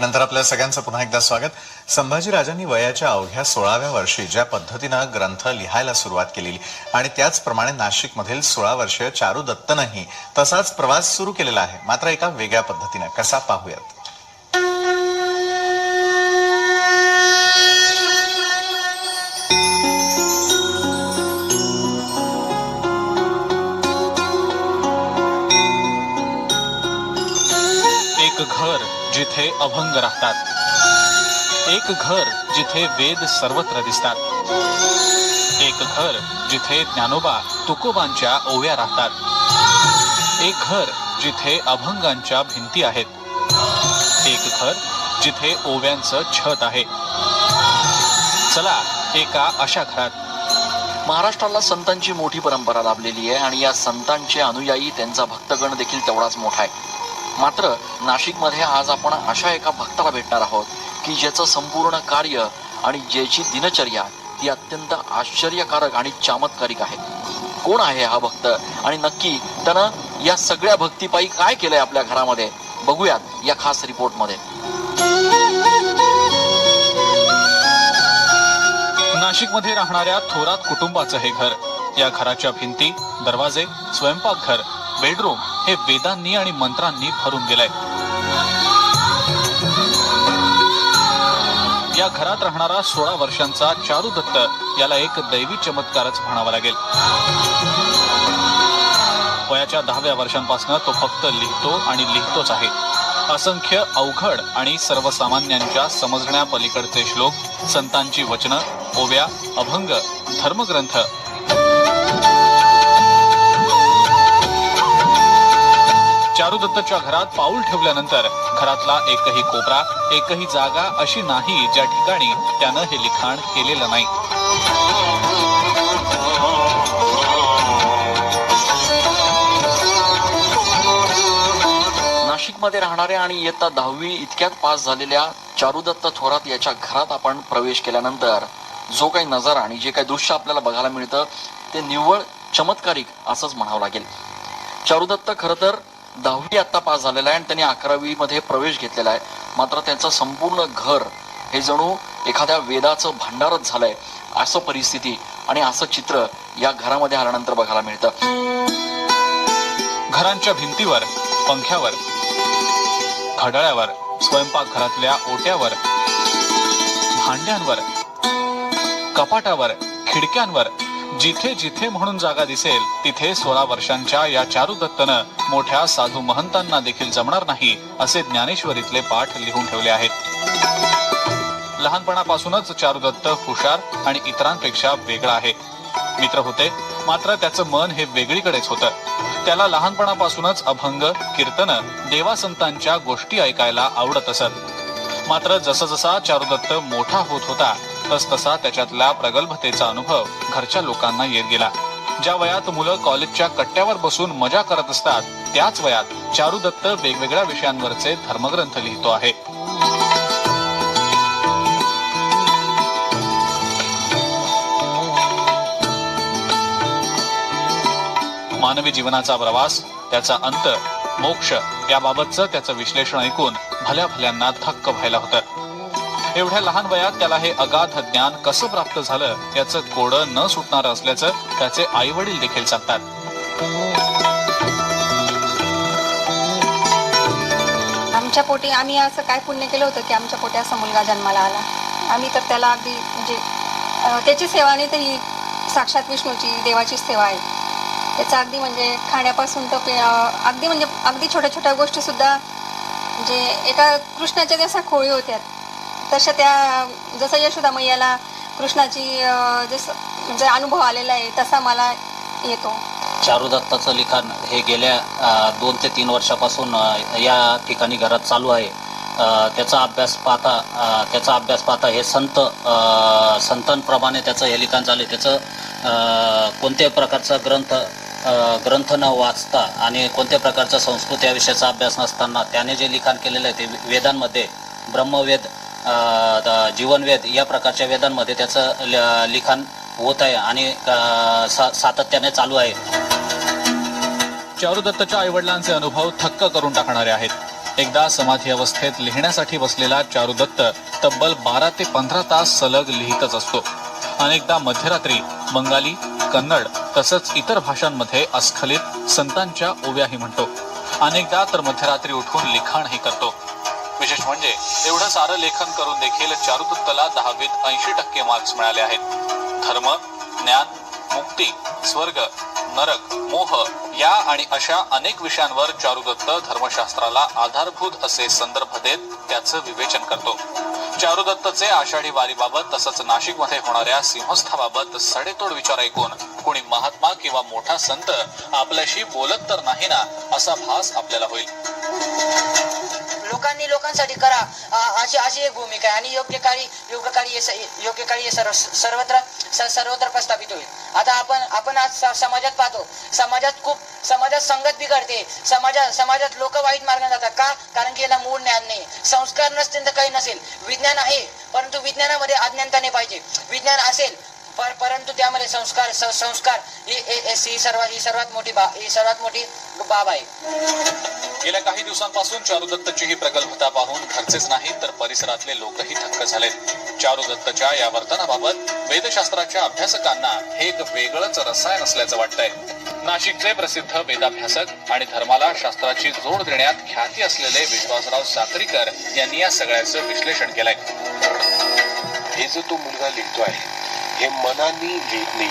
ब्रेकनंतर आपल्या सगळ्यांचं पुन्हा एकदा स्वागत. संभाजीराजांनी वयाच्या अवघ्या 16व्या वर्षी ज्या पद्धतीनं ग्रंथ लिहायला सुरुवात केलेली आणि त्याचप्रमाणे नाशिकमधील 16 वर्षीय चारू दत्तनंही तसाच प्रवास सुरू केलेला आहे, मात्र एका वेगळ्या पद्धतीनं. कसा पाहूयात. एक घर जिथे अभंग राहतात, एक घर जिथे वेद सर्वत्र दिसतात, एक घर जिथे ज्ञानोबा तुकोबांच्या ओव्या राहतात, एक घर जिथे अभंगांच्या भिंती आहेत, एक घर जिथे ओव्यांचं छत आहे. चला एका अशा घरात. महाराष्ट्राला संतांची मोठी परंपरा लाभलेली आहे आणि या संतांचे अनुयायी, त्यांचा भक्तगण देखील तेवढाच मोठा आहे. मात्र नाशिकमध्ये आज आपण अशा एका भक्ताला भेटणार आहोत की ज्याचं संपूर्ण कार्य आणि ज्याची दिनचर्या ती अत्यंत आश्चर्यकारक आणि चमत्कारिक आहे. कोण आहे हा भक्त आणि नक्की त्यानं या सगळ्या भक्तीपायी काय केलंय आपल्या घरामध्ये, बघूयात या खास रिपोर्टमध्ये. नाशिकमध्ये राहणाऱ्या थोरात कुटुंबाचं हे घर. या घराच्या भिंती, दरवाजे, स्वयंपाकघर, बेडरूम हे वेदांनी आणि मंत्रांनी भरून गेलंय. या घरात राहणारा 16 वर्षांचा चारू दत्त याला एक दैवी चमत्कारच म्हणावा लागेल. वयाच्या 10व्या वर्षांपासून तो फक्त लिहितो आणि लिहितोच आहे. असंख्य अवघड आणि सर्वसामान्यांच्या समजण्या पलीकडचे श्लोक, संतांची वचनं, ओव्या, अभंग, धर्मग्रंथ. चारू दत्तच्या घरात पाऊल ठेवल्यानंतर घरातला एकही कोपरा, एकही जागा अशी नाही ज्या ठिकाणी त्यानं हे लिखाण केलेलं नाही. नाशिकमध्ये राहणाऱ्या आणि इयत्ता 10वी इतक्यात पास झालेल्या चारुदत्त थोरात याच्या घरात आपण प्रवेश केल्यानंतर जो काही नजारा आणि जे काही दृश्य आपल्याला बघायला मिळतं ते निव्वळ चमत्कारिक असंच म्हणावं लागेल. चारुदत्त खरं तर 10वी आत्ता पास झालेला आहे आणि त्यांनी 11वी मध्ये प्रवेश घेतलेला आहे. मात्र त्यांचं संपूर्ण घर हे जणू एखाद्या वेदाचं भांडारच झालंय, असं परिस्थिती आणि असं चित्र या घरामध्ये आल्यानंतर बघायला मिळतं. घरांच्या भिंतीवर, पंख्यावर, घड्याळावर, स्वयंपाकघरातल्या ओट्यावर, भांड्यांवर, कपाटावर, खिडक्यांवर जिथे जिथे म्हणून जागा दिसेल तिथे 16 वर्षांच्या या चारू दत्तनं मोठ्या साधू महंतांना देखील जमणार नाही असे ज्ञानेश्वरीतले पाठ लिहून ठेवले आहेत. लहानपणापासूनच चारू दत्त हुशार आणि इतरांपेक्षा वेगळा आहे. मित्र होते, मात्र त्याचं मन हे वेगळीकडेच होतं. त्याला लहानपणापासूनच अभंग, कीर्तन, देवासंतांच्या गोष्टी ऐकायला आवडत असत. मात्र जसा चारुदत्त मोठा होत होता तसा त्याच्यातला प्रगल्भतेचा अनुभव घरच्या लोकांना येत गेला. ज्या वयात मुलं कॉलेजच्या कट्ट्यावर बसून मजा करत असतात त्याच वयात चारुदत्त वेगवेगळ्या विषयांवरचे धर्मग्रंथ लिहितो आहे. मानवी जीवनाचा प्रवास, त्याचा अंत, मोक्ष याबाबतचं त्याचं विश्लेषण ऐकून भल्या भल्यांना थक्क व्हायला होतं. एवढ्या लहान वयात त्याला हे अगाध ज्ञान कसं प्राप्त झालं याचं कोडं न सुटणार असल्याचं त्याचे आई वडील देखील सांगतात. आमच्या पोटी आम्ही असं काय पुण्य केलं होतं की आमच्या पोटी असा मुलगा जन्माला आला. आम्ही तर त्याला अगदी म्हणजे त्याची सेवा नाही तर ही साक्षात विष्णूची, देवाची सेवा आहे. त्याचं अगदी म्हणजे खाण्यापासून तर अगदी छोट्या छोट्या गोष्टी सुद्धा म्हणजे एका कृष्णाच्या जशा खोळी होत्या तशा त्या, जसं यशोदा मैयाला कृष्णाची जसं म्हणजे अनुभव आलेला आहे तसा मला येतो. चारू दत्ताचं लिखाण हे गेल्या 2 ते 3 वर्षापासून या ठिकाणी घरात चालू आहे. त्याचा अभ्यास पाहता हे संतांप्रमाणे त्याचं हे लिखाण चालू आहे. त्याचं कोणत्याही प्रकारचा ग्रंथ न वाचता आणि कोणत्या प्रकारचा संस्कृत या विषयाचा अभ्यास नसताना त्याने जे लिखाण केलेलं आहे ते वेदांमध्ये, ब्रह्मवेद, जीवनवेद या प्रकारच्या वेदांमध्ये त्याचं लिखाण होत आहे आणि सातत्याने चालू आहे. चारू दत्तच्या आईवडिलांचे अनुभव थक्क करून टाकणारे आहेत. एकदा समाधी अवस्थेत लिहिण्यासाठी बसलेला चारुदत्त तब्बल 12 ते 15 तास सलग लिहितच असतो. अनेकदा मध्यरात्री बंगाली, कन्नड तसंच इतर भाषांमध्ये अस्खलित संतांच्या ओव्याही म्हणतो. अनेकदा तर मध्यरात्री उठून लिखाणही करतो. विशेष म्हणजे एवढं सारं लेखन करून देखील चारुदत्तला 10वीत 80% मार्क्स मिळाले आहेत. धर्म, ज्ञान, मुक्ती, स्वर्ग, नरक, मोह या आणि अशा अनेक विषयांवर चारुदत्त धर्मशास्त्राला आधारभूत असे संदर्भ देत त्याचं विवेचन करतो. चारुदत्तचे आषाढी वारीबाबत तसंच नाशिकमध्ये होणाऱ्या सिंहस्थाबाबत सडेतोड विचार ऐकून कोणी महात्मा किंवा मोठा संत आपल्याशी बोलत तर नाही ना असा भास आपल्याला होईल. लोकांनी लोकांसाठी करा अशी एक भूमिका आहे आणि योग्य काळी हे सर्वत्र प्रस्थापित होईल. आता आपण आज समाजात पाहतो, समाजात संगत बिघडते, समाजात लोक वाईट मार्गाने जातात. का? कारण की याला मूळ ज्ञान नाही, संस्कार नसतील तर काही नसेल. विज्ञान आहे परंतु विज्ञानामध्ये अज्ञानता नाही पाहिजे. विज्ञान असेल परंतु त्यामध्ये संस्कार ही सर्वात मोठी बाब आहे. गेल्या काही दिवसांपासून चारुदत्तची ही प्रगल्भता पाहून घरचेच नाही तर परिसरातले लोकही थक्क झालेत. चारुदत्तच्या या वर्तनाबाबत वेदशास्त्राच्या अभ्यासकांना हे एक वेगळंच रसायन असल्याचं वाटतंय. नाशिकचे प्रसिद्ध वेदाभ्यासक आणि धर्माला शास्त्राची जोड देण्यात ख्याती असलेले विश्वासराव साक्रीकर यांनी या सगळ्याचं विश्लेषण केलंय. हे जो तो मुलगा लिहितो आहे हे मनाने लिहित नाही,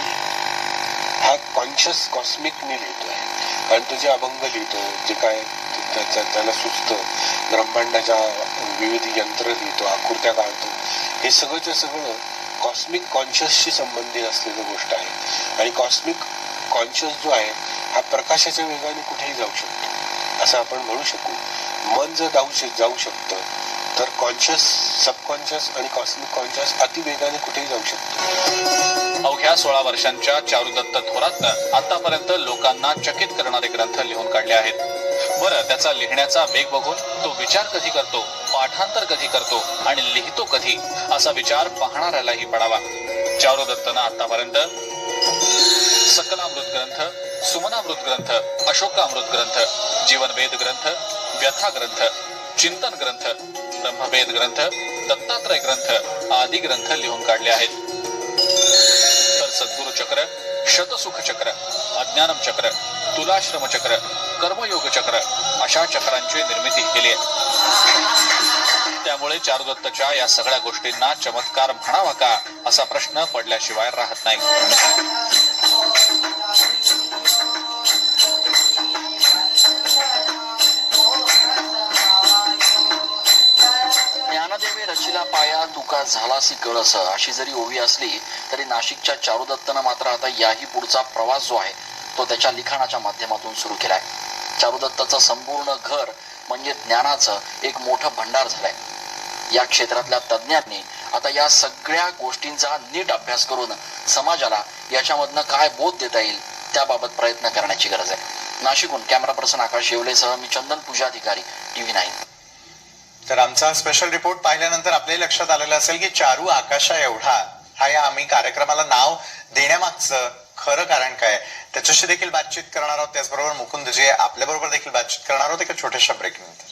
हा कॉन्शियस कॉस्मिकने लिहितो आहे. कारण तो जे अभंग लिहितो, जे काय त्याला सुचतं, ब्रह्मांडाच्या विविध यंत्र लिहितो, आकृत्या काढतो, हे सगळंच्या सगळं कॉस्मिक कॉन्शियसशी संबंधित असलेली गोष्ट आहे. आणि कॉस्मिक कॉन्शियस जो आहे हा प्रकाशाच्या वेगाने कुठेही जाऊ शकतो असं आपण म्हणू शकू. मन जर जाऊ शकतं तर कॉन्शियस, सबकॉन्शियस आणि कॉस्मिक कॉन्शियस अतिवेगाने कुठेही जाऊ शकतो. अवघ्या 16 वर्षांच्या चारुदत्त थोरातनं आतापर्यंत लोकांना चकित करणारे ग्रंथ लिहून काढले आहेत. बरं, त्याचा लिहिण्याचा वेग बघून तो विचार कधी करतो, पाठांतर कधी करतो आणि लिहितो कधी असा विचार पाहणाऱ्यालाही पडावा. चारुदत्तनं आतापर्यंत सकलामृत ग्रंथ, सुमनामृत ग्रंथ, अशोकामृत ग्रंथ, जीवनवेद ग्रंथ, व्यथा ग्रंथ, चिंतन ग्रंथ, ब्रह्मवेद ग्रंथ, दत्तात्रय ग्रंथ आदी ग्रंथ लिहून काढले आहेत. तर सद्गुरु चक्र, शतसुख चक्र, अज्ञानम चक्र, तुलाश्रम चक्र, कर्मयोग चक्र अशा चक्रांची निर्मिती केली आहे. त्यामुळे चारुदत्तच्या या सगळ्या गोष्टींना चमत्कार म्हणावा का असा प्रश्न पडल्याशिवाय राहत नाही. ज्ञानदेवे रचिला पाया तुका झालासी कळस अशी जरी ओवी असली तरी नाशिकच्या चारुदत्तनं मात्र आता याही पुढचा प्रवास जो आहे तो त्याच्या लिखाणाच्या माध्यमातून सुरू केलाय. चारुदत्ताचं संपूर्ण घर म्हणजे ज्ञानाचं एक मोठं भंडार झालंय. या क्षेत्रातल्या तज्ज्ञांनी आता या सगळ्या गोष्टींचा नीट अभ्यास करून समाजाला याच्यामधनं काय बोध देता येईल त्याबाबत प्रयत्न करण्याची गरज आहे. नाशिकहून कॅमेरा पर्सन आकाश शेवलेसह मी चंदन पूजाधिकारी, TV9. तर आमचा स्पेशल रिपोर्ट पाहिल्यानंतर आपल्याही लक्षात आलेलं असेल की चारू आकाशा एवढा हा या आम्ही कार्यक्रमाला नाव देण्यामागचं खरं कारण काय, त्याच्याशी देखील बातचीत करणार आहोत. त्याचबरोबर मुकुंद जे आपल्या बरोबर देखील बातचीत करणार आहोत एका छोट्याशा ब्रेक नंतर.